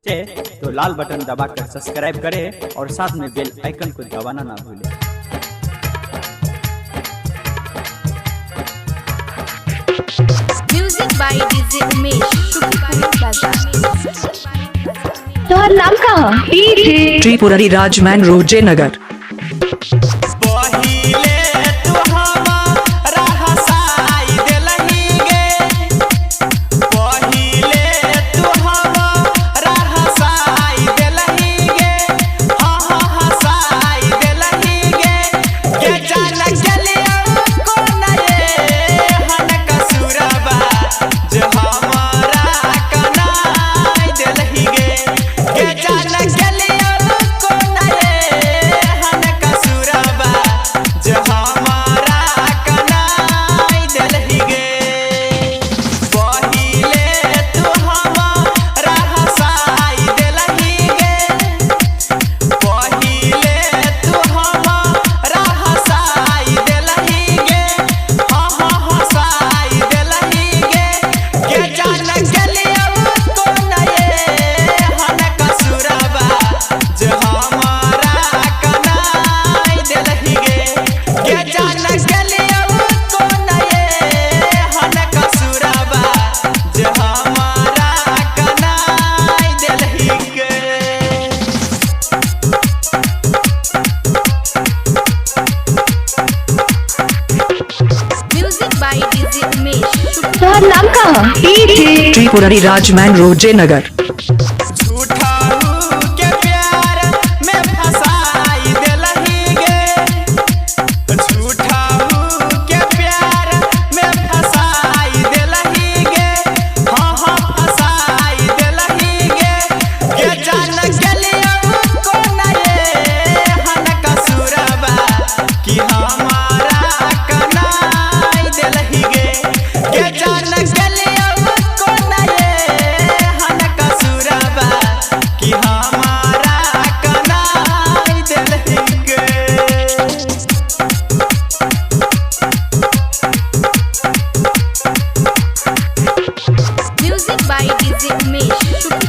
तो लाल बटन दबाकर सब्सक्राइब करें और साथ में बेल आइकन को दबाना ना भूलें। म्यूजिक बाय डीजे उमेश तोहर नाम का त्रिपुरारी राजमैन रोड जयनगर। तोहर नाम का त्रिपुरारी राजमैन रोड जयनगर।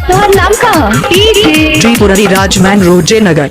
तोहर नाम का त्रिपुरारी राजमैन रोड जयनगर।